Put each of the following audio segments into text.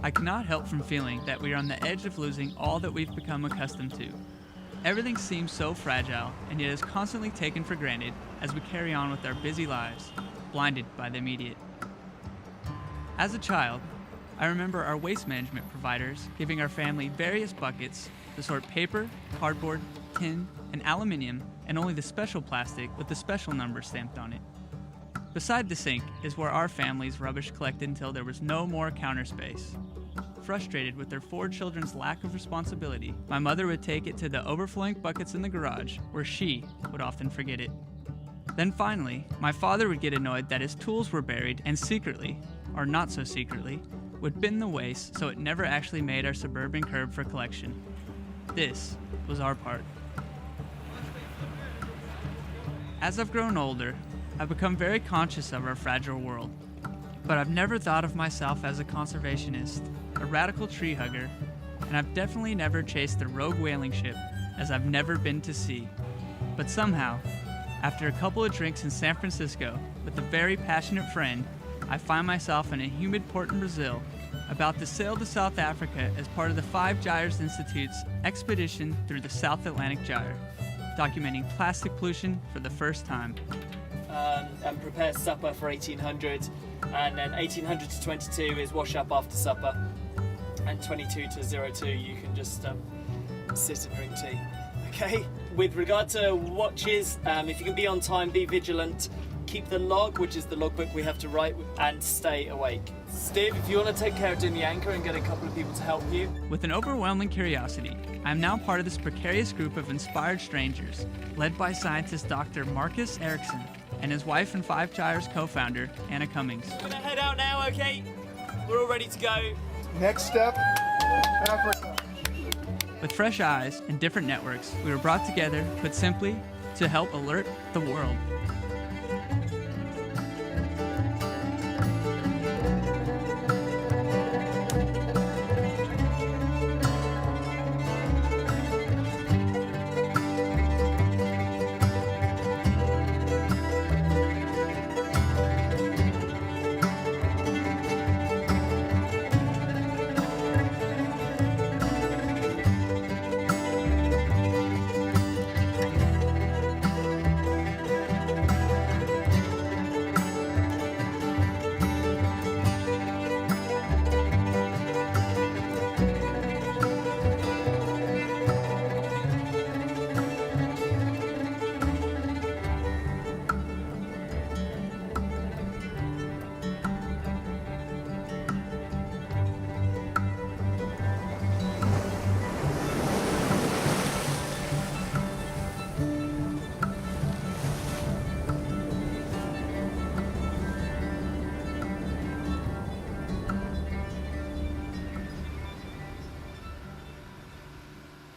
I cannot help from feeling that we are on the edge of losing all that we've become accustomed to. Everything seems so fragile and yet is constantly taken for granted as we carry on with our busy lives, blinded by the immediate. As a child, I remember our waste management providers giving our family various buckets to sort paper, cardboard, tin, and aluminium, and only the special plastic with the special number stamped on it. Beside the sink is where our family's rubbish collected until there was no more counter space. Frustrated with their 4 children's lack of responsibility, my mother would take it to the overflowing buckets in the garage, where she would often forget it. Then finally, my father would get annoyed that his tools were buried and secretly, or not so secretly, would bin the waste so it never actually made our suburban curb for collection. This was our part. As I've grown older, I've become very conscious of our fragile world, but I've never thought of myself as a conservationist, a radical tree hugger, and I've definitely never chased the rogue whaling ship, as I've never been to sea. But somehow, after a couple of drinks in San Francisco with a very passionate friend, I find myself in a humid port in Brazil, about to sail to South Africa as part of the 5 Gyres Institute's expedition through the South Atlantic Gyre, documenting plastic pollution for the first time. And prepare supper for 1800, and then 1800 to 22 is wash up after supper, and 22 to 02 you can just sit and drink tea. Okay. With regard to watches, if you can be on time, be vigilant, keep the log, which is the logbook we have to write, and stay awake. Steve, if you want to take care of doing the anchor and get a couple of people to help you. With an overwhelming curiosity, I am now part of this precarious group of inspired strangers, led by scientist Dr. Marcus Erickson and his wife and 5 Gyres co-founder, Anna Cummings. We're gonna head out now, okay? We're all ready to go. Next step, Africa. With fresh eyes and different networks, we were brought together, put simply, to help alert the world.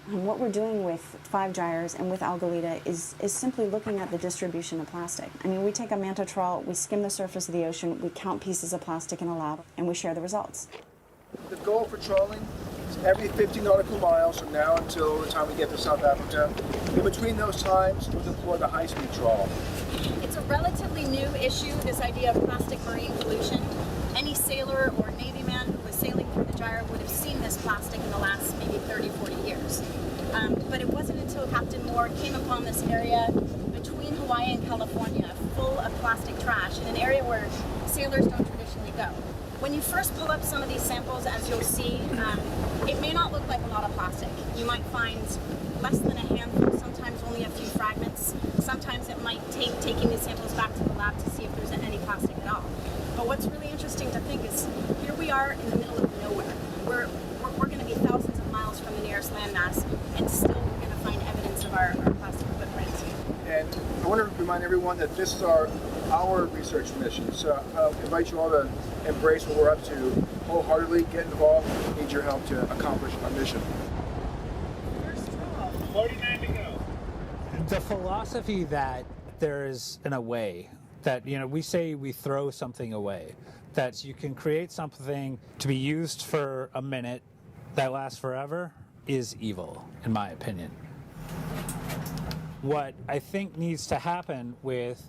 What we're doing with 5 Gyres and with Algalita is simply looking at the distribution of plastic. I mean, we take a manta trawl, we skim the surface of the ocean, we count pieces of plastic in a lab, and we share the results. The goal for trawling is every 50 nautical miles from now until the time we get to South Africa. In between those times, we'll deploy the high-speed trawl. It's a relatively new issue, this idea of plastic marine pollution. Any sailor or Navy man who was sailing through the gyre would have seen this plastic in the last maybe 30, 40 years. But it wasn't until Captain Moore came upon this area between Hawaii and California full of plastic trash in an area where sailors don't traditionally go. When you first pull up some of these samples, as you'll see, it may not look like a lot of plastic. You might find less than a handful, sometimes only a few fragments. Sometimes it might take taking these samples back to the lab to see if there's any plastic at all. But what's really interesting to think is here we are in the middle of nowhere. We're going to be thousands of miles from the nearest landmass, and still we're going to find evidence of our plastic footprint. And I want to remind everyone that this is our research mission. So I invite you all to embrace what we're up to wholeheartedly, get involved. We need your help to accomplish our mission. The philosophy that there is an away, that we say we throw something away, that you can create something to be used for a minute that lasts forever is evil, in my opinion. What I think needs to happen with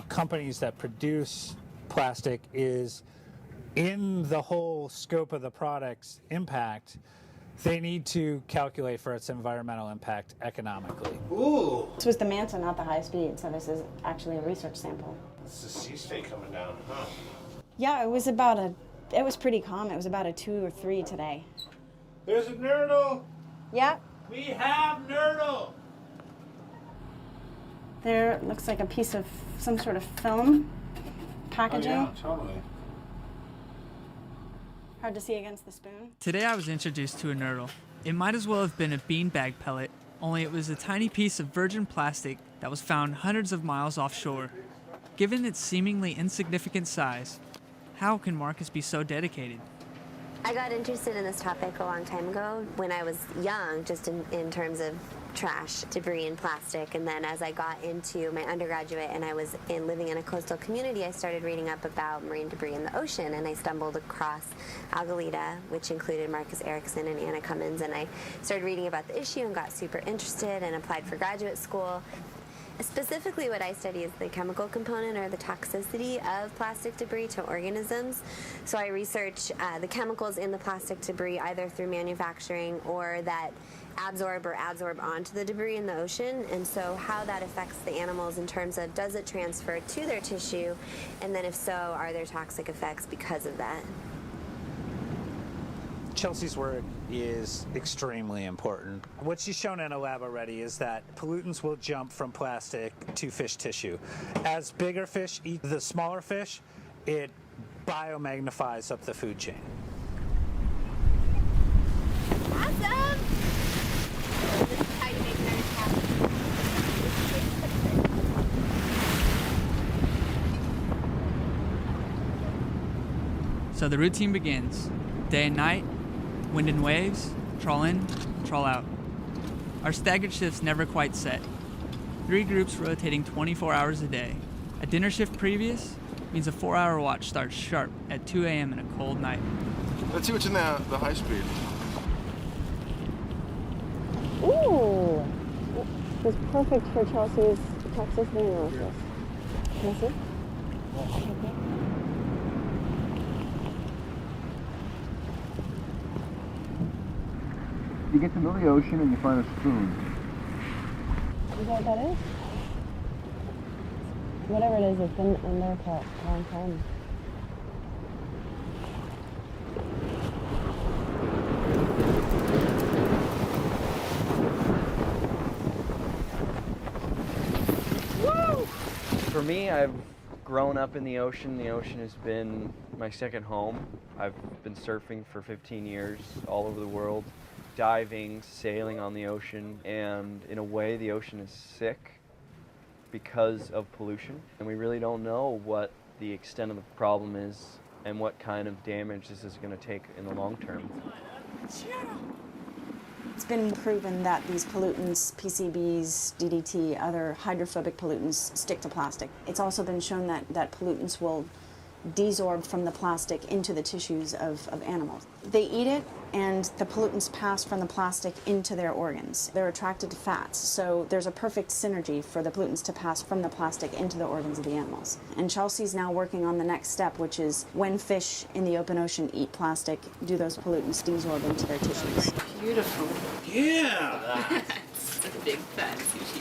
companies that produce plastic is in the whole scope of the product's impact, they need to calculate for its environmental impact economically. Ooh! This was the Manta, not the high speed, so this is actually a research sample. It's the sea state coming down, huh? Yeah, it was pretty calm. It was about a 2 or 3 today. There's a nurdle! Yeah. We have nurdle! There looks like a piece of some sort of film packaging. Oh, yeah, totally. Hard to see against the spoon. Today I was introduced to a nurdle. It might as well have been a beanbag pellet, only it was a tiny piece of virgin plastic that was found hundreds of miles offshore. Given its seemingly insignificant size, how can Marcus be so dedicated? I got interested in this topic a long time ago when I was young, just in terms of trash, debris, and plastic. And then as I got into my undergraduate and I was living in a coastal community, I started reading up about marine debris in the ocean, and I stumbled across Algalita, which included Marcus Erickson and Anna Cummins, and I started reading about the issue and got super interested and applied for graduate school. Specifically, what I study is the chemical component, or the toxicity of plastic debris to organisms. So I research the chemicals in the plastic debris, either through manufacturing or that adsorb onto the debris in the ocean, and so how that affects the animals in terms of, does it transfer to their tissue, and then if so, are there toxic effects because of that? Chelsea's work is extremely important. What she's shown in a lab already is that pollutants will jump from plastic to fish tissue. As bigger fish eat the smaller fish, it biomagnifies up the food chain. Awesome! This is how you make nerds happy. So the routine begins. Day and night, wind and waves, trawl in, trawl out. Our staggered shifts never quite set. 3 groups rotating 24 hours a day. A dinner shift previous means a 4-hour watch starts sharp at 2 a.m. in a cold night. Let's see what's in the high speed. Ooh! It's perfect for Chelsea's toxicity analysis. Can I see? Okay. You get to the middle of the ocean and you find a spoon. Is that what that is? Whatever it is, it's been in there for a long time. For me, I've grown up in the ocean. The ocean has been my second home. I've been surfing for 15 years all over the world, diving, sailing on the ocean, and in a way the ocean is sick because of pollution, and we really don't know what the extent of the problem is and what kind of damage this is going to take in the long term. It's been proven that these pollutants, PCBs, DDT, other hydrophobic pollutants, stick to plastic. It's also been shown that pollutants will desorb from the plastic into the tissues of animals. They eat it, and the pollutants pass from the plastic into their organs. They're attracted to fats, so there's a perfect synergy for the pollutants to pass from the plastic into the organs of the animals. And Chelsea's now working on the next step, which is when fish in the open ocean eat plastic, do those pollutants desorb into their tissues? Beautiful. Yeah! It's a big fat sushi.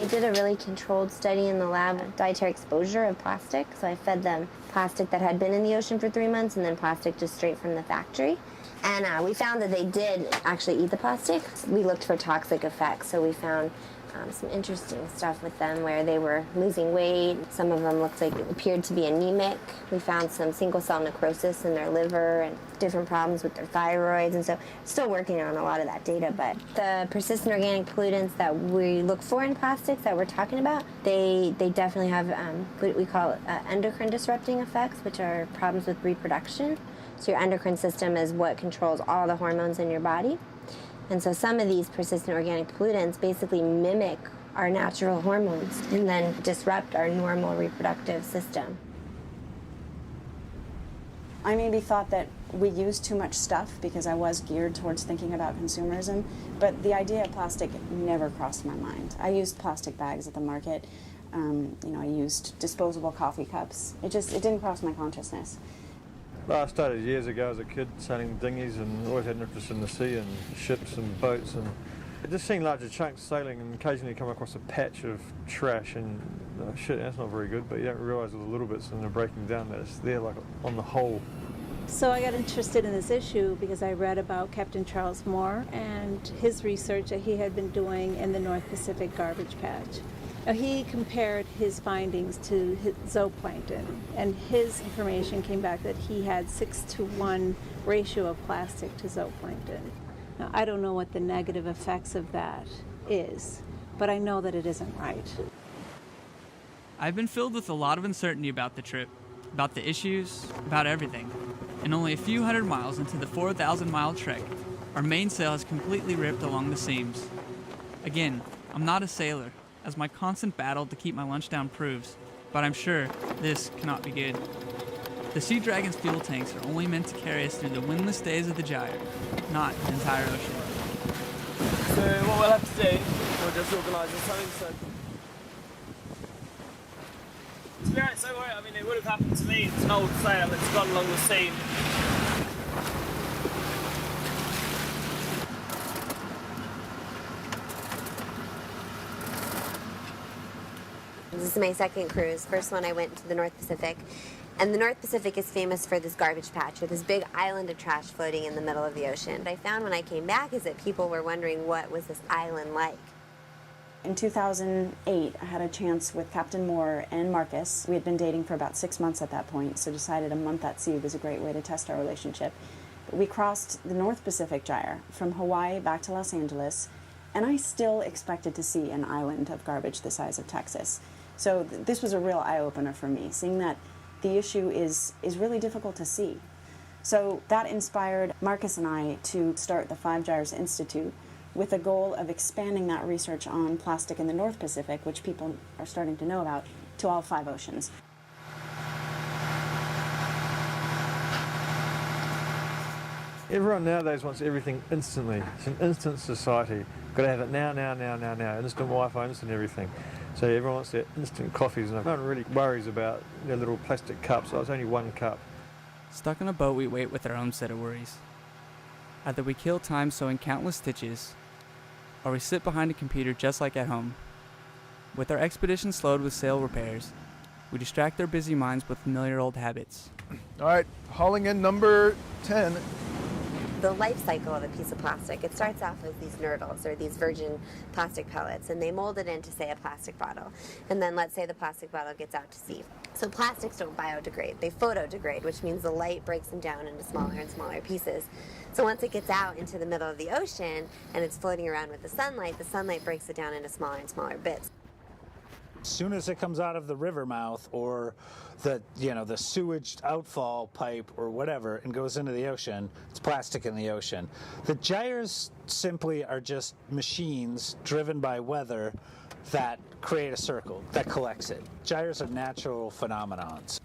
I did a really controlled study in the lab of dietary exposure of plastic. So I fed them plastic that had been in the ocean for 3 months and then plastic just straight from the factory. And we found that they did actually eat the plastic. We looked for toxic effects, so we found some interesting stuff with them where they were losing weight. Some of them looked like it appeared to be anemic. We found some single-cell necrosis in their liver and different problems with their thyroids, and so still working on a lot of that data. But the persistent organic pollutants that we look for in plastics that we're talking about, they definitely have what we call endocrine disrupting effects, which are problems with reproduction. So your endocrine system is what controls all the hormones in your body. And so some of these persistent organic pollutants basically mimic our natural hormones and then disrupt our normal reproductive system. I maybe thought that we use too much stuff because I was geared towards thinking about consumerism, but the idea of plastic never crossed my mind. I used plastic bags at the market. I used disposable coffee cups. It didn't cross my consciousness. Well, I started years ago as a kid sailing dinghies and always had an interest in the sea and ships and boats, and just seeing larger chunks sailing and occasionally come across a patch of trash and shit, that's not very good, but you don't realise all the little bits and they're breaking down that it's there like on the whole. So I got interested in this issue because I read about Captain Charles Moore and his research that he had been doing in the North Pacific garbage patch. Now, he compared his findings to zooplankton, and his information came back that he had 6-to-1 ratio of plastic to zooplankton. Now, I don't know what the negative effects of that is, but I know that it isn't right. I've been filled with a lot of uncertainty about the trip, about the issues, about everything. And only a few hundred miles into the 4,000-mile trek, our mainsail has completely ripped along the seams. Again, I'm not a sailor, as my constant battle to keep my lunch down proves, but I'm sure this cannot be good. The Sea Dragon's fuel tanks are only meant to carry us through the windless days of the Gyre, not the entire ocean. So what we'll have to do, we'll just organise this home, so... To be honest, don't worry, I mean, it would have happened to me. It's an old sail that's gone along the seam. This is my second cruise. First one I went to the North Pacific. And the North Pacific is famous for this garbage patch, or this big island of trash floating in the middle of the ocean. What I found when I came back is that people were wondering what was this island like. In 2008, I had a chance with Captain Moore and Marcus. We had been dating for about 6 months at that point, so decided a month at sea was a great way to test our relationship. But we crossed the North Pacific Gyre from Hawaii back to Los Angeles, and I still expected to see an island of garbage the size of Texas. So this was a real eye-opener for me, seeing that the issue is really difficult to see. So that inspired Marcus and I to start the Five Gyres Institute, with a goal of expanding that research on plastic in the North Pacific, which people are starting to know about, to all 5 oceans. Everyone nowadays wants everything instantly. It's an instant society. Got to have it now. Instant Wi-Fi, instant everything. So everyone wants their instant coffees, and no one really worries about their little plastic cups. Oh, it's only 1 cup. Stuck on a boat, we wait with our own set of worries. Either we kill time sewing countless stitches, or we sit behind a computer just like at home. With our expedition slowed with sail repairs, we distract our busy minds with familiar old habits. All right, hauling in number 10. The life cycle of a piece of plastic, it starts off with these nurdles, or these virgin plastic pellets, and they mold it into, say, a plastic bottle. And then let's say the plastic bottle gets out to sea. So plastics don't biodegrade, they photodegrade, which means the light breaks them down into smaller and smaller pieces. So once it gets out into the middle of the ocean and it's floating around with the sunlight breaks it down into smaller and smaller bits. As soon as it comes out of the river mouth or the sewage outfall pipe or whatever and goes into the ocean, it's plastic in the ocean. The gyres simply are just machines driven by weather that create a circle that collects it. Gyres are natural phenomenons.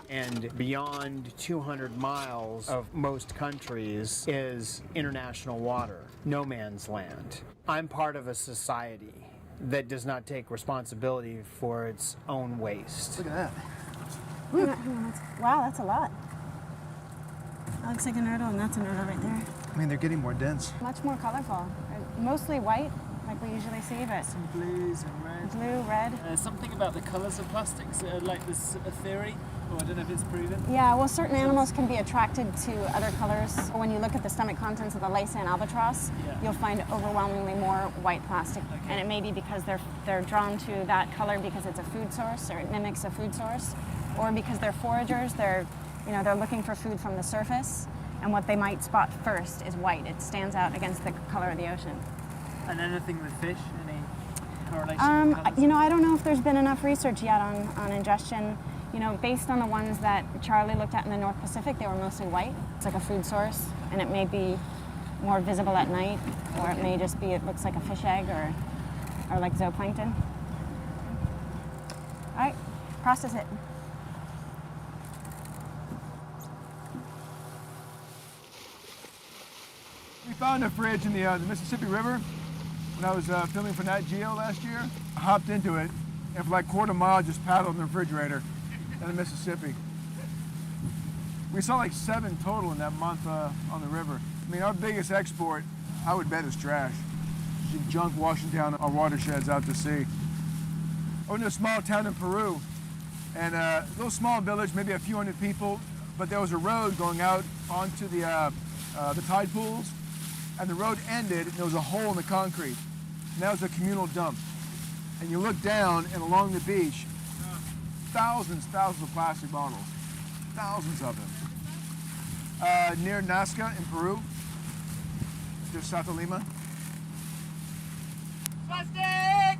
And beyond 200 miles of most countries is international water, no man's land. I'm part of a society that does not take responsibility for its own waste. Look at that. Wow, that's a lot. That looks like a nurdle, and that's a nurdle right there. I mean, they're getting more dense. Much more colorful. Mostly white, like we usually see, but Some blues and reds. blue, red. Something about the colours of plastics, like this theory, or I don't know if it's proven. Yeah, well, certain animals can be attracted to other colors. When you look at the stomach contents of the Lysan albatross, you'll find overwhelmingly more white plastic. And it may be because they're drawn to that color because it's a food source, or it mimics a food source, or because they're foragers. They're looking for food from the surface, and what they might spot first is white. It stands out against the color of the ocean. And anything with fish, any correlation? I don't know if there's been enough research yet on ingestion. Based on the ones that Charlie looked at in the North Pacific, they were mostly white. It's like a food source, and it may be more visible at night, or it may just be, it looks like a fish egg or like zooplankton. All right, process it. We found a fridge in the Mississippi River when I was filming for Nat Geo last year. I hopped into it, and for like quarter mile just paddled in the refrigerator in the Mississippi. We saw like 7 total in that month on the river. I mean, our biggest export, I would bet, is trash. Just junk washing down our watersheds out to sea. I went to a small town in Peru, and a little small village, maybe a few hundred people, but there was a road going out onto the tide pools, and the road ended, and there was a hole in the concrete, and that was a communal dump. And you look down, and along the beach, thousands of plastic bottles, thousands of them. Near Nazca in Peru, just south of Lima. Plastic!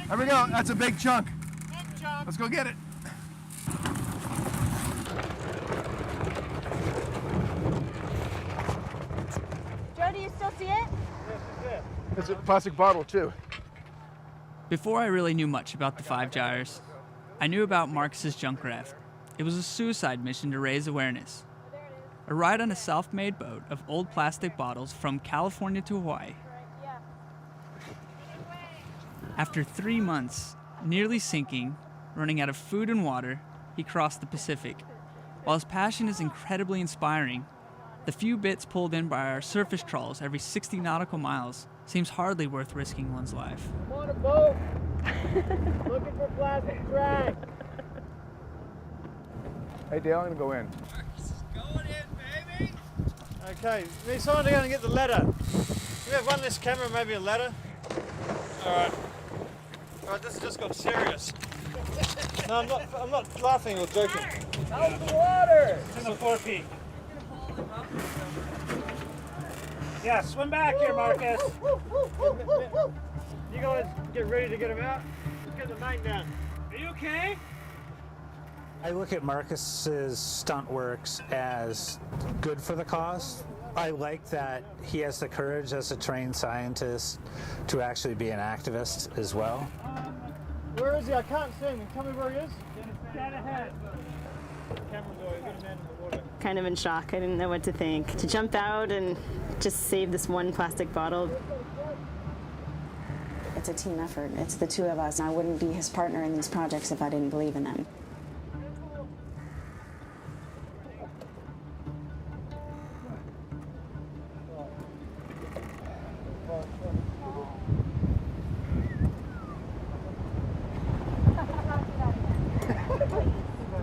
There we go, that's a big chunk. Big chunk. Let's go get it. Joe, do you still see it? It's a plastic bottle too. Before I really knew much about the 5 gyres, I knew about Marcus's junk raft. It was a suicide mission to raise awareness. A ride on a self-made boat of old plastic bottles from California to Hawaii. After 3 months, nearly sinking, running out of food and water, he crossed the Pacific. While his passion is incredibly inspiring, the few bits pulled in by our surface trawls every 60 nautical miles seems hardly worth risking one's life. I'm on a boat. Looking for plastic trash. Hey Dale, I'm gonna go in. Going in, baby. Okay, we need someone to go and get the ladder. We have one less camera, maybe a ladder. Alright. Alright, this has just got serious. No, I'm not laughing or joking. How's the water? It's in the 4P. Yeah, swim back here, Marcus. You guys get ready to get him out. Let's get the main down. Are you okay? I look at Marcus's stunt works as good for the cause. I like that he has the courage as a trained scientist to actually be an activist as well. Where is he? I can't see him. Tell me where he is. Stand ahead. Camera's always got a man in the water. Kind of in shock. I didn't know what to think. To jump out and just save this one plastic bottle. It's a team effort. It's the 2 of us. I wouldn't be his partner in these projects if I didn't believe in them.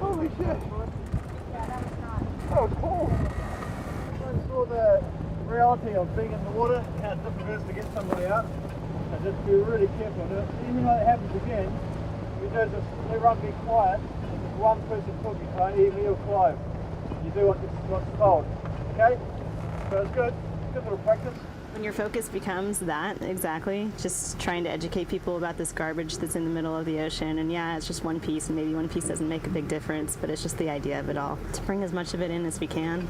Holy shit! Oh, cool! I saw the reality of being in the water, how difficult it is to get somebody out, and just be really careful. Even when it happens again, we do just everyone be quiet, and just one person talking, i.e. me or Clive. You do what's told, okay? So it's good little practice. When your focus becomes that, exactly, just trying to educate people about this garbage that's in the middle of the ocean, and yeah, it's just one piece, and maybe one piece doesn't make a big difference, but it's just the idea of it all. To bring as much of it in as we can.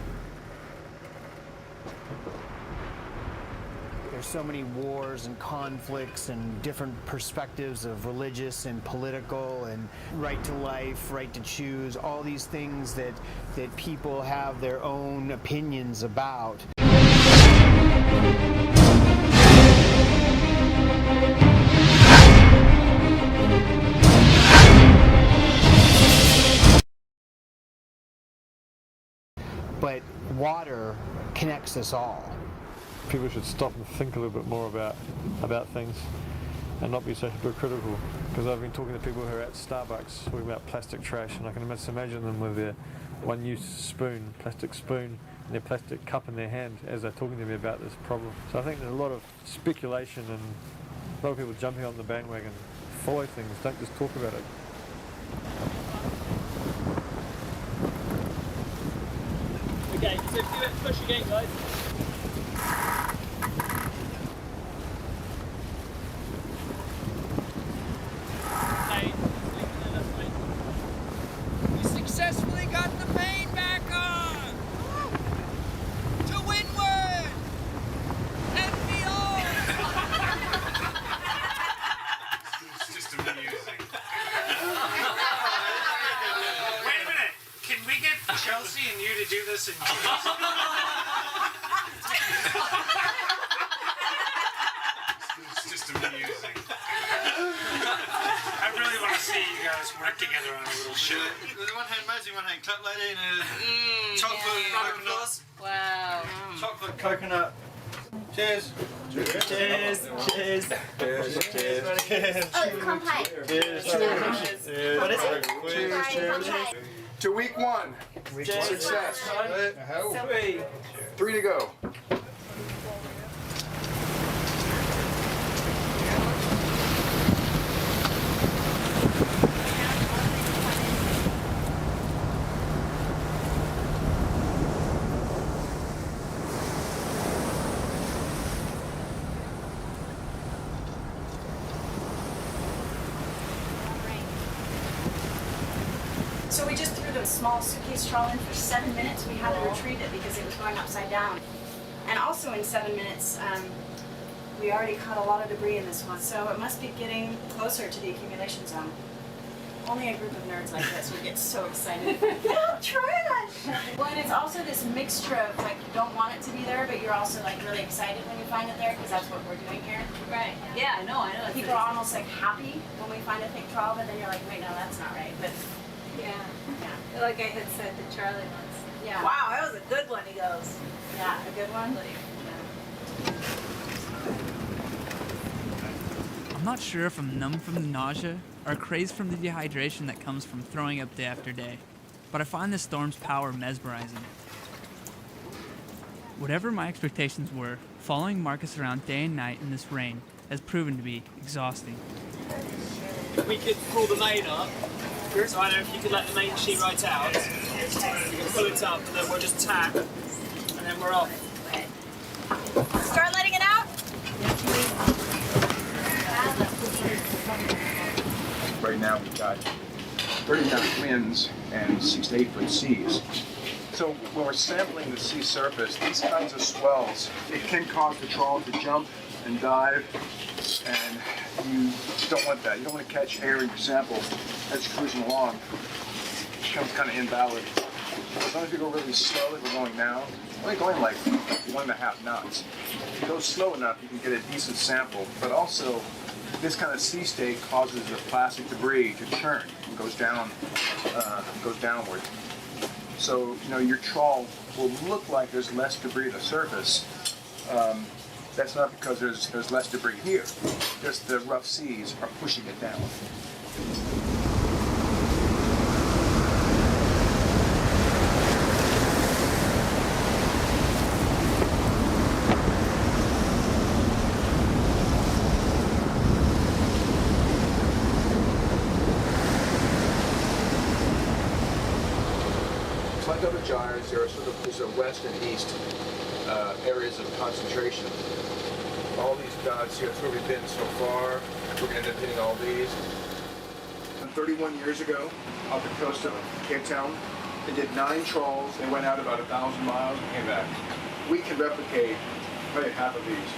There's so many wars and conflicts and different perspectives of religious and political and right to life, right to choose, all these things that people have their own opinions about. But water connects us all. People should stop and think a little bit more about things and not be so hypocritical, because I've been talking to people who are at Starbucks talking about plastic trash, and I can just imagine them with their one-use spoon, plastic spoon, and their plastic cup in their hand as they're talking to me about this problem. So I think there's a lot of speculation and a lot of people jumping on the bandwagon. Follow things, don't just talk about it. Okay, so give it a push again, guys. Okay, We successfully got the main back on! To windward! And beyond! It's just amusing. Wait a minute! Can we get Chelsea and you to do this in It's just amusing. I really want to see you guys work together on a little show. The one hand amazing, one hand clip lady, and chocolate coconut. Wow. Chocolate coconut. Cheers. Cheers. Cheers. Cheers. Cheers. Cheers. Oh, it's called pie. Cheers. Cheers. What is it? Cheers. Cheers. To week one. Success. 3 to go. So we just threw the small suitcase trawl in for 7 minutes. We had to retrieve it because it was going upside down. And also in 7 minutes, we already caught a lot of debris in this one. So it must be getting closer to the accumulation zone. Only a group of nerds like this would get so excited. Yeah, try it! Well, and it's also this mixture of like you don't want it to be there, but you're also like really excited when you find it there because that's what we're doing here. Right. Yeah, no, I know. People are almost like happy when we find a thick trawl, but then you're like, wait, no, that's not right. But Yeah. yeah. Like I had said to Charlie once. Yeah. Wow, that was a good one, he goes. Yeah, a good one. I'm not sure if I'm numb from the nausea or crazed from the dehydration that comes from throwing up day after day, but I find the storm's power mesmerizing. Whatever my expectations were, following Marcus around day and night in this rain has proven to be exhausting. We could pull the main up. So I don't know if you could let the main sheet right out. You can pull it up and then we'll just tack and then we're off. Start letting it out. Right now we've got 30 knot winds and 6 to 8 foot seas. So when we're sampling the sea surface, these kinds of swells, it can cause the trawl to jump and dive, and you don't want that. You don't want to catch air in your sample as you're cruising along. It becomes kind of invalid. As long as you go really slow, like we're going now, only going like 1.5 knots. If you go slow enough, you can get a decent sample, but also this kind of sea state causes the plastic debris to churn and goes downward. So, you know, your trawl will look like there's less debris at the surface. That's not because there's less debris here. Just the rough seas are pushing it down. Like other gyres, there are sort of there's a west and east areas of concentration. All these dots here, that's where we've been so far. We're going to end up hitting all these. 31 years ago, off the coast of Cape Town, they did 9 trawls. They went out about 1,000 miles and came back. We can replicate probably half of these.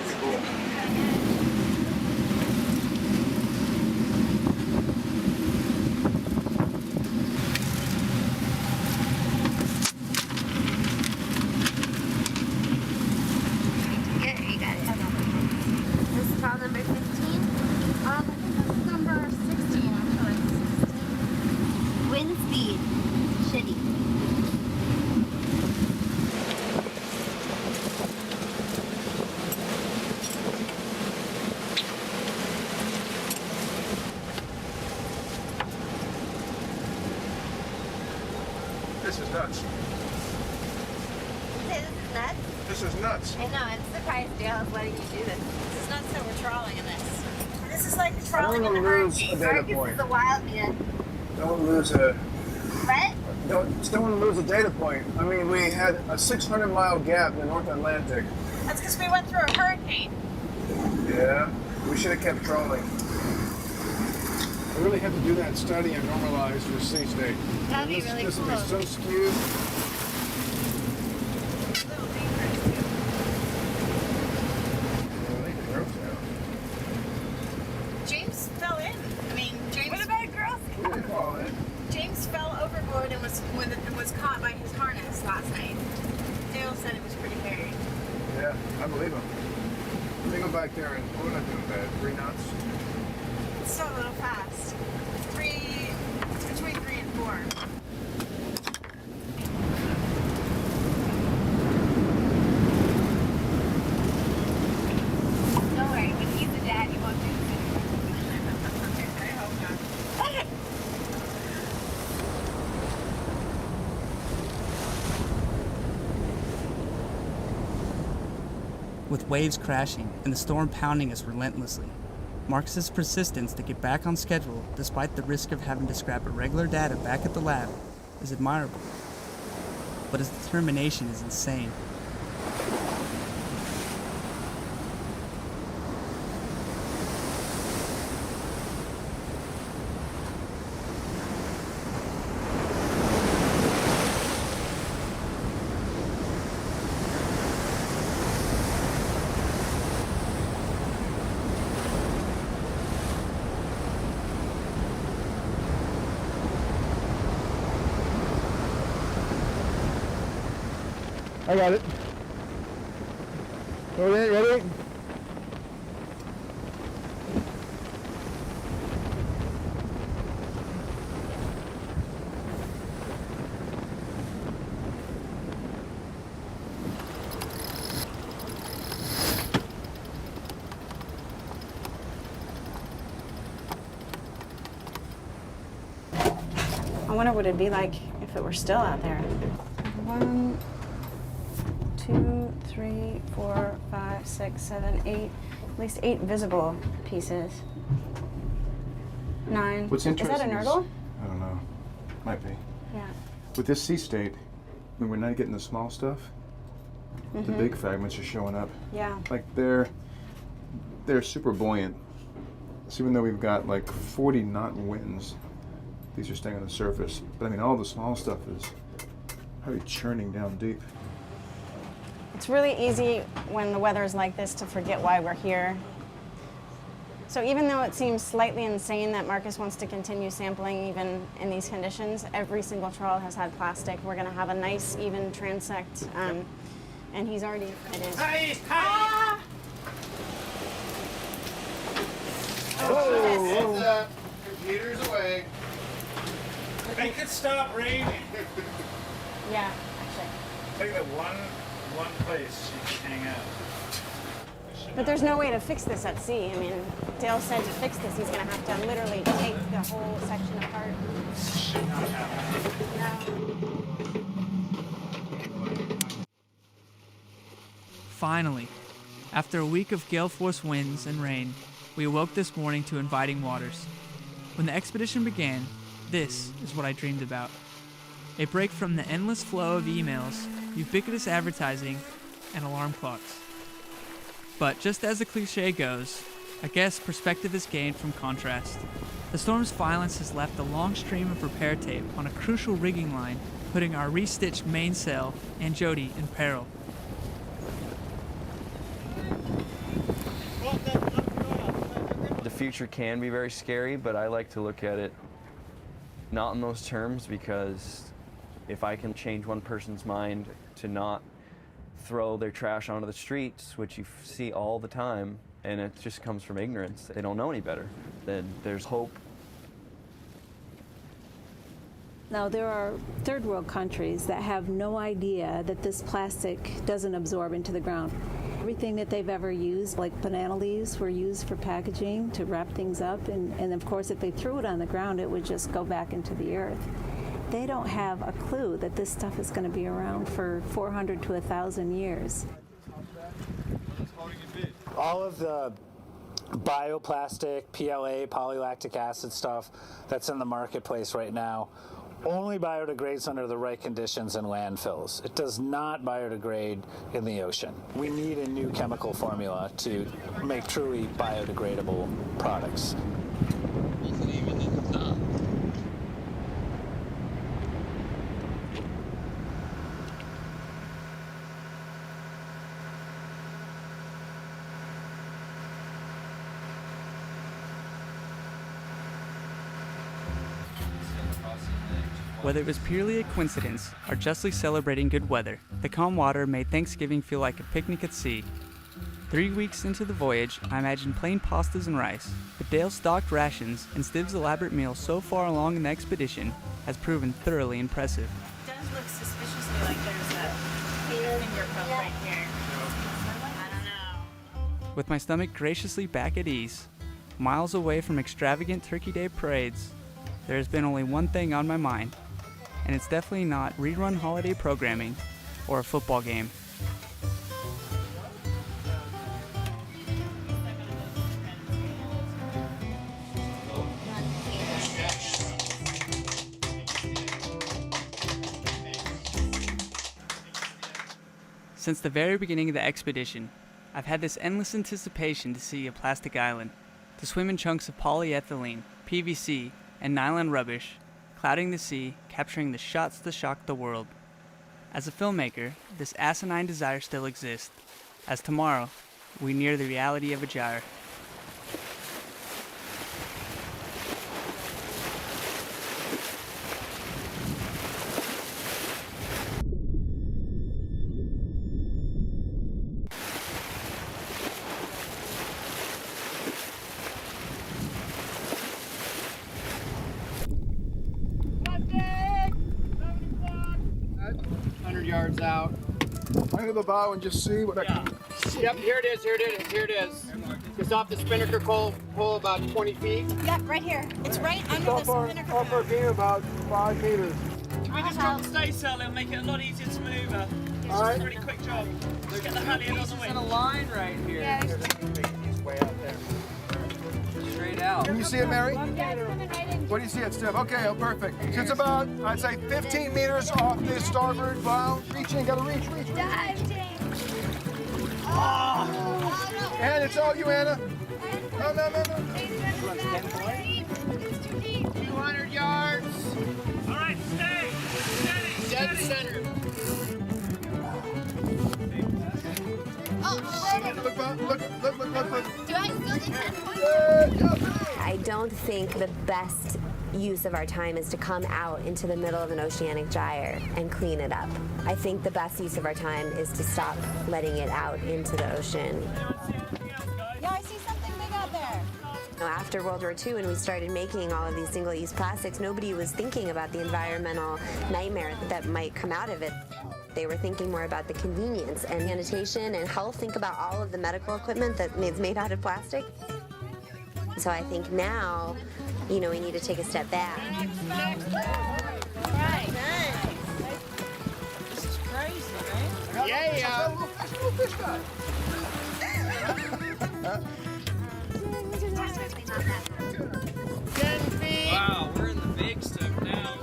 Pretty cool. This is nuts. This is nuts? This is nuts. I know, I'm surprised Dale's letting you do this. This is nuts that we're trawling in this. This is like I don't trawling in want the to lose hurricane. a data Marcus point. is a wild man. Don't lose a. What? Don't want to lose a data point. I mean, we had a 600-mile gap in the North Atlantic. That's because we went through a hurricane. Yeah, we should have kept trolling. I really have to do that study and normalize for sea state. That'd be really This cool. will be so skewed. James fell in. I mean, James. What about girls? What do you call it? James fell overboard and was caught by his harness last night. Dale said it was pretty hairy. Yeah, I believe him. Let me go back there and we're not doing bad. 3 knots. So with waves crashing and the storm pounding us relentlessly. Marcus's persistence to get back on schedule despite the risk of having to scrap irregular data back at the lab is admirable, but his determination is insane. I got it. Ready? I wonder what it'd be like if it were still out there. 1, 2, 3, 4, 5, 6, 7, 8. At least 8 visible pieces. 9. What's Is that interesting a nurdle? I don't know. Might be. Yeah. With this sea state, when we're not getting the small stuff, the big fragments are showing up. Yeah. Like they're super buoyant. So even though we've got like 40 knot winds, these are staying on the surface. But I mean, all the small stuff is probably churning down deep. It's really easy when the weather is like this to forget why we're here. So even though it seems slightly insane that Marcus wants to continue sampling even in these conditions, every single trawl has had plastic. We're going to have a nice, even transect, and he's already... It is. Ah! Oh, heads up. Computers away. Make it stop raining. Yeah, actually. Take that one place you can hang out. But there's no way to fix this at sea. I mean, Dale said to fix this, he's going to have to literally take the whole section apart. Should not happen. Finally, after a week of gale force winds and rain, we awoke this morning to inviting waters. When the expedition began, this is what I dreamed about. A break from the endless flow of emails, ubiquitous advertising, and alarm clocks. But just as the cliche goes, I guess perspective is gained from contrast. The storm's violence has left a long stream of repair tape on a crucial rigging line, putting our restitched mainsail and Jody in peril. The future can be very scary, but I like to look at it not in those terms, because if I can change one person's mind to not throw their trash onto the streets, which you see all the time, and it just comes from ignorance, they don't know any better, then there's hope. Now, there are third world countries that have no idea that this plastic doesn't absorb into the ground. Everything that they've ever used, like banana leaves, were used for packaging to wrap things up, and of course if they threw it on the ground it would just go back into the earth. They don't have a clue that this stuff is going to be around for 400 to 1,000 years. All of the bioplastic, PLA, polylactic acid stuff that's in the marketplace right now only biodegrades under the right conditions in landfills. It does not biodegrade in the ocean. We need a new chemical formula to make truly biodegradable products. Whether it was purely a coincidence or justly celebrating good weather, the calm water made Thanksgiving feel like a picnic at sea. 3 weeks into the voyage, I imagined plain pastas and rice, but Dale's stocked rations and Stiv's elaborate meal so far along in the expedition has proven thoroughly impressive. It does look suspiciously like there's a fingerprint right here. I don't know. With my stomach graciously back at ease, miles away from extravagant Turkey Day parades, there has been only one thing on my mind, and it's definitely not rerun holiday programming or a football game. Since the very beginning of the expedition, I've had this endless anticipation to see a plastic island, to swim in chunks of polyethylene, PVC, and nylon rubbish, clouding the sea, capturing the shots to shock the world. As a filmmaker, this asinine desire still exists, as tomorrow, we near the reality of a gyre. Yards out. I'm gonna go bow and just see what I can. Yep, here it is, here it is, here it is. It's off the spinnaker pole about 20 feet. Yep, right here. It's right under Off the our beam about 5 meters. Can we just drop the staysail and make it a lot easier to maneuver? It's All right. just a really quick job. Let's get the halyard on the wing. There's a line right here. Yeah, He's way out there. Straight out. Can you see it, Mary? yeah, it's coming right in. What do you see it, Steph? Okay, oh, perfect. So it's about, I'd say, 15 meters off this starboard bow. Reach in, gotta reach. Dive tank. And it's all you, Anna. No. 200 yards. All right, stay. Steady. Dead center. Look. Do I still need 10 points? I don't think the best use of our time is to come out into the middle of an oceanic gyre and clean it up. I think the best use of our time is to stop letting it out into the ocean. Yeah, I see something big out there. After World War II, when we started making all of these single-use plastics, nobody was thinking about the environmental nightmare that might come out of it. They were thinking more about the convenience and sanitation and health. Think about all of the medical equipment that is made out of plastic. So I think now, we need to take a step back. All right. This is crazy, right? Yeah. Little fish guy. 10 feet. Wow, we're in the big stuff now.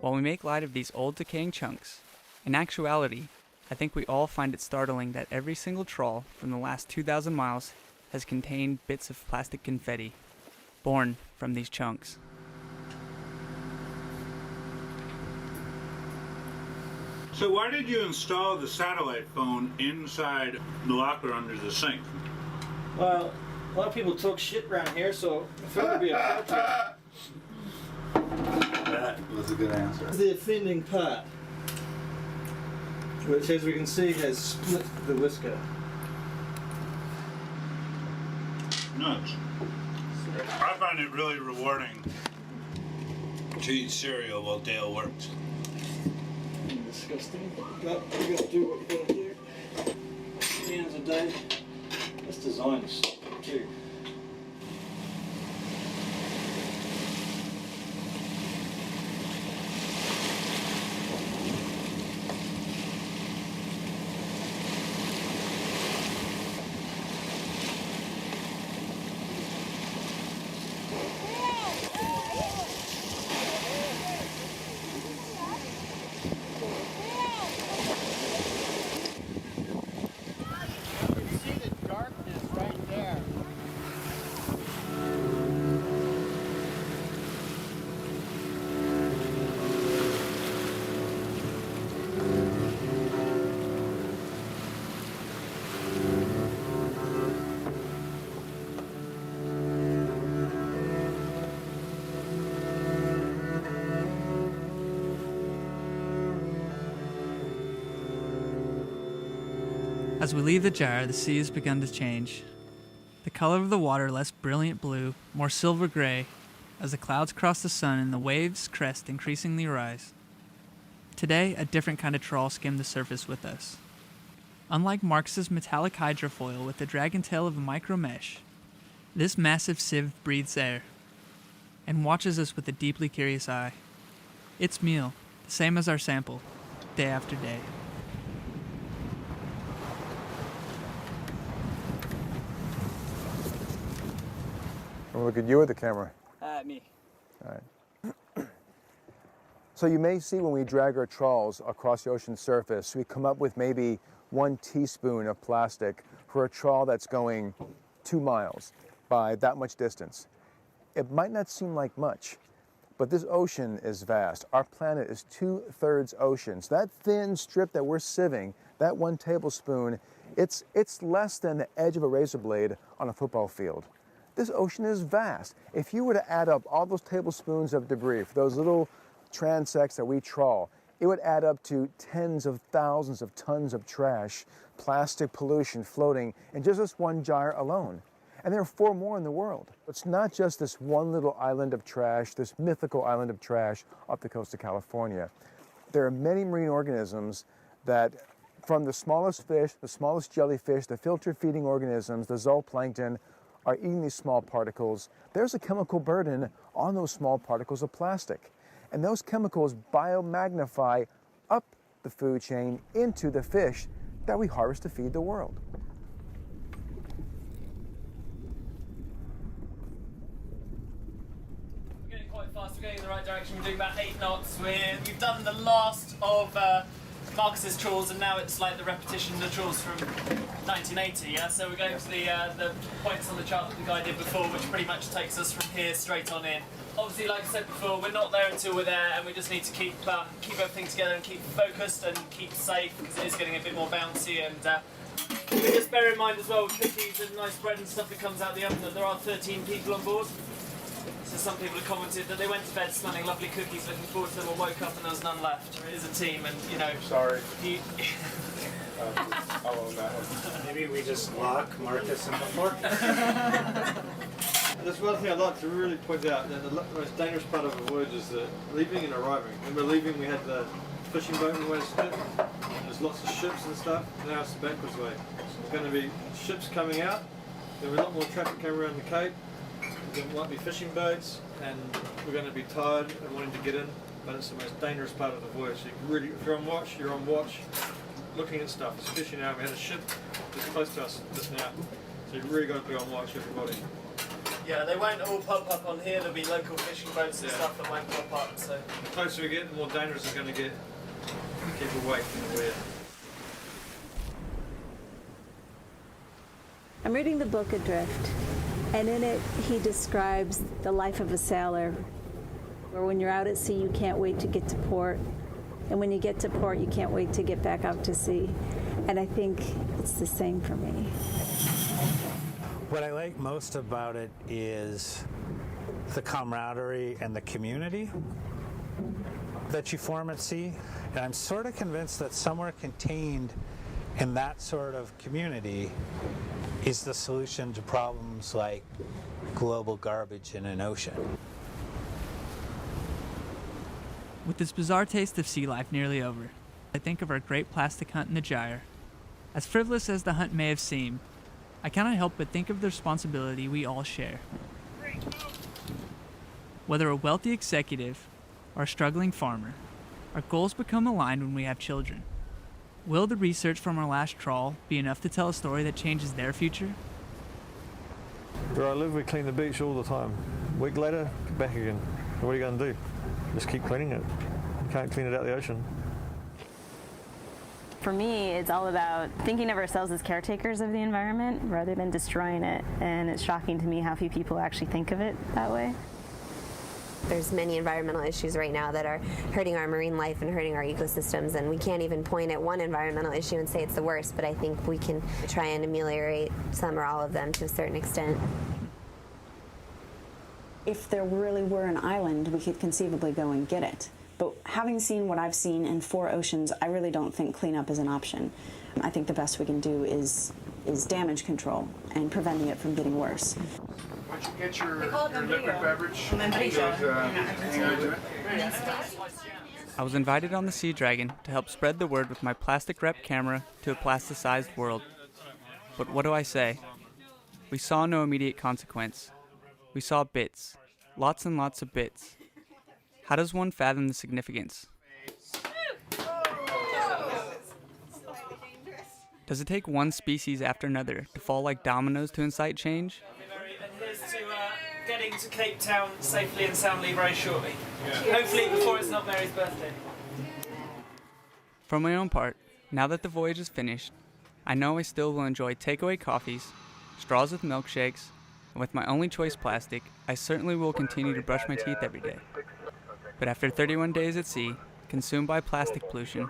While we make light of these old decaying chunks, in actuality, I think we all find it startling that every single trawl from the last 2,000 miles has contained bits of plastic confetti, born from these chunks. So why did you install the satellite phone inside the locker under the sink? Well, a lot of people talk shit around here, so I thought it'd be appropriate. That was a good answer. The offending part, which as we can see has split the whisker. Nuts. I find it really rewarding to eat cereal while Dale works. Disgusting, but you gotta do what you gotta do. At the end of the day, this design is too. As we leave the gyre, the sea has begun to change. The color of the water less brilliant blue, more silver gray, as the clouds cross the sun and the waves crest increasingly rise. Today, a different kind of trawl skimmed the surface with us. Unlike Marx's metallic hydrofoil with the dragon tail of a micro mesh, this massive sieve breathes air and watches us with a deeply curious eye. Its meal, the same as our sample, day after day. Wanna look at you or the camera? Me. All right. So you may see when we drag our trawls across the ocean surface, we come up with maybe 1 teaspoon of plastic for a trawl that's going 2 miles by that much distance. It might not seem like much, but this ocean is vast. Our planet is 2/3 ocean. So that thin strip that we're sieving, that 1 tablespoon, it's less than the edge of a razor blade on a football field. This ocean is vast. If you were to add up all those tablespoons of debris for those little transects that we trawl, it would add up to tens of thousands of tons of trash, plastic pollution floating in just this 1 gyre alone. And there are 4 more in the world. It's not just this one little island of trash, this mythical island of trash off the coast of California. There are many marine organisms that, from the smallest fish, the smallest jellyfish, the filter-feeding organisms, the zooplankton, are eating these small particles. There's a chemical burden on those small particles of plastic. And those chemicals biomagnify up the food chain into the fish that we harvest to feed the world. We're getting quite fast, we're going in the right direction, we're doing about 8 knots. We've done the last of Marcus's trawls, and now it's like the repetition of the trawls from 1980, yeah? So we're going to the points on the chart that the guy did before, which pretty much takes us from here straight on in. Obviously, like I said before, we're not there until we're there, and we just need to keep everything together and keep focused and keep safe, because it is getting a bit more bouncy. And just bear in mind as well, with cookies and nice bread and stuff that comes out the oven, that there are 13 people on board. So some people have commented that they went to bed smelling lovely cookies, looking forward to them, or woke up and there was none left. It is a team, and you know. Sorry. I'll own that one. Maybe we just lock Marcus in the floor. There's one thing I'd like to really point out, that the most dangerous part of a voyage is the leaving and arriving. When we're leaving, we had the fishing boat we went to sit. There's lots of ships and stuff. Now it's the backwards way. There's going to be ships coming out. There'll be a lot more traffic coming around the Cape. There might be fishing boats, and we're going to be tired and wanting to get in, but it's the most dangerous part of the voyage. So you can really, if you're on watch, looking at stuff. Especially now, we had a ship that's close to us just now, so you've really got to be on watch, everybody. Yeah, they won't all pop up on here. There'll be local fishing boats and stuff that won't pop up. So the closer we get, the more dangerous it's going to get. Keep awake from the weird. I'm reading the book Adrift, and in it he describes the life of a sailor, where when you're out at sea you can't wait to get to port, and when you get to port you can't wait to get back out to sea. And I think it's the same for me. What I like most about it is the camaraderie and the community that you form at sea. And I'm sort of convinced that somewhere contained in that sort of community is the solution to problems like global garbage in an ocean. With this bizarre taste of sea life nearly over, I think of our great plastic hunt in the gyre. As frivolous as the hunt may have seemed, I cannot help but think of the responsibility we all share. Whether a wealthy executive or a struggling farmer, our goals become aligned when we have children. Will the research from our last trawl be enough to tell a story that changes their future? Where I live, we clean the beach all the time. A week later, back again. What are you going to do? Just keep cleaning it. You can't clean it out the ocean. For me, it's all about thinking of ourselves as caretakers of the environment rather than destroying it. And it's shocking to me how few people actually think of it that way. There's many environmental issues right now that are hurting our marine life and hurting our ecosystems, and we can't even point at one environmental issue and say it's the worst, but I think we can try and ameliorate some or all of them to a certain extent. If there really were an island, we could conceivably go and get it. But having seen what I've seen in 4 oceans, I really don't think cleanup is an option. I think the best we can do is damage control and preventing it from getting worse. Once you get your liquid beverage, I was invited on the Sea Dragon to help spread the word with my plastic rep camera to a plasticized world. But what do I say? We saw no immediate consequence. We saw bits, lots and lots of bits. How does one fathom the significance? Does it take one species after another to fall like dominoes to incite change? And here's to getting to Cape Town safely and soundly very shortly. Hopefully before it's not Mary's birthday. For my own part, now that the voyage is finished, I know I still will enjoy takeaway coffees, straws with milkshakes, and with my only choice plastic, I certainly will continue to brush my teeth every day. But after 31 days at sea, consumed by plastic pollution,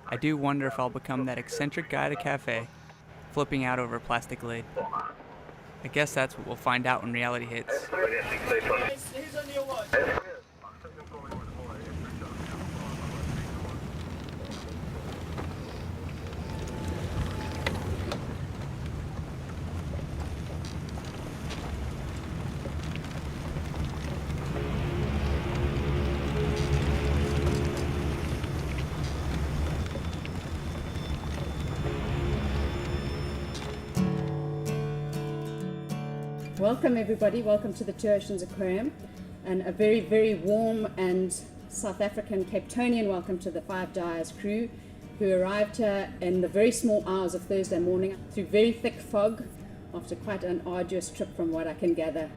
I do wonder if I'll become that eccentric guy at a cafe, flipping out over a plastic lid. I guess that's what we'll find out when reality hits. Who's on your watch? Welcome everybody, welcome to the Two Oceans Aquarium, and a very, very warm and South African Capetonian welcome to the Five Dyers crew, who arrived here in the very small hours of Thursday morning through very thick fog after quite an arduous trip from what I can gather.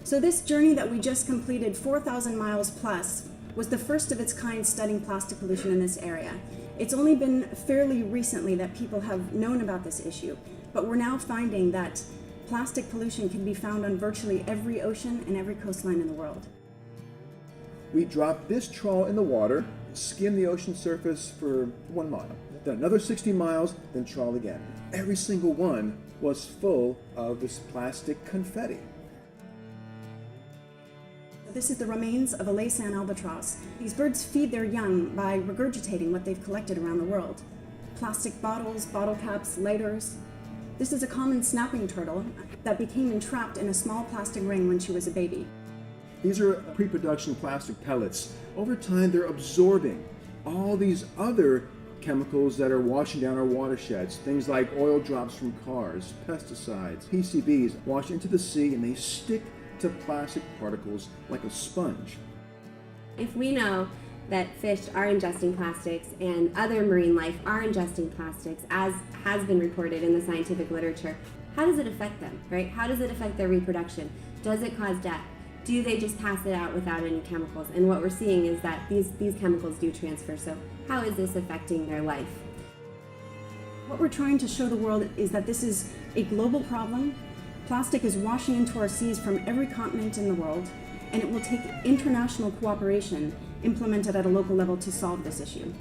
So this journey that we just completed, 4,000 miles plus, was the first of its kind studying plastic pollution in this area. It's only been fairly recently that people have known about this issue, but we're now finding that plastic pollution can be found on virtually every ocean and every coastline in the world. We drop this trawl in the water, skim the ocean surface for 1 mile, then another 60 miles, then trawl again. Every single one was full of this plastic confetti. This is the remains of a Laysan albatross. These birds feed their young by regurgitating what they've collected around the world. Plastic bottles, bottle caps, lighters. This is a common snapping turtle that became entrapped in a small plastic ring when she was a baby. These are pre-production plastic pellets. Over time, they're absorbing all these other chemicals that are washing down our watersheds. Things like oil drops from cars, pesticides, PCBs wash into the sea and they stick to plastic particles like a sponge. If we know that fish are ingesting plastics and other marine life are ingesting plastics, as has been reported in the scientific literature, how does it affect them, right? How does it affect their reproduction? Does it cause death? Do they just pass it out without any chemicals? And what we're seeing is that these chemicals do transfer, so how is this affecting their life? What we're trying to show the world is that this is a global problem. Plastic is washing into our seas from every continent in the world, and it will take international cooperation implemented at a local level to solve this issue.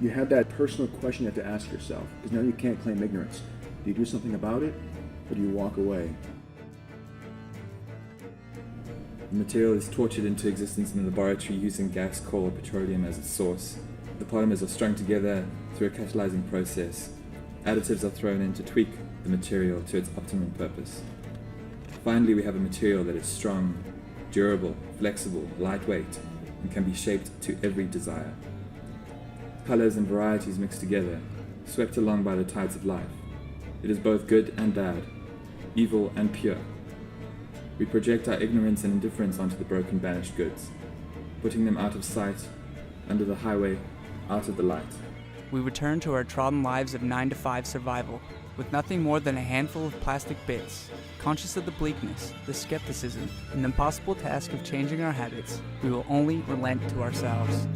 You have that personal question you have to ask yourself, because now you can't claim ignorance. Do you do something about it, or do you walk away? The material is tortured into existence in the laboratory using gas, coal, or petroleum as its source. The polymers are strung together through a catalyzing process. Additives are thrown in to tweak the material to its optimum purpose. Finally, we have a material that is strong, durable, flexible, lightweight, and can be shaped to every desire. Colors and varieties mixed together, swept along by the tides of life. It is both good and bad, evil and pure. We project our ignorance and indifference onto the broken, banished goods, putting them out of sight, under the highway, out of the light. We return to our trodden lives of 9-to-5 survival, with nothing more than a handful of plastic bits. Conscious of the bleakness, the skepticism, and the impossible task of changing our habits, we will only relent to ourselves.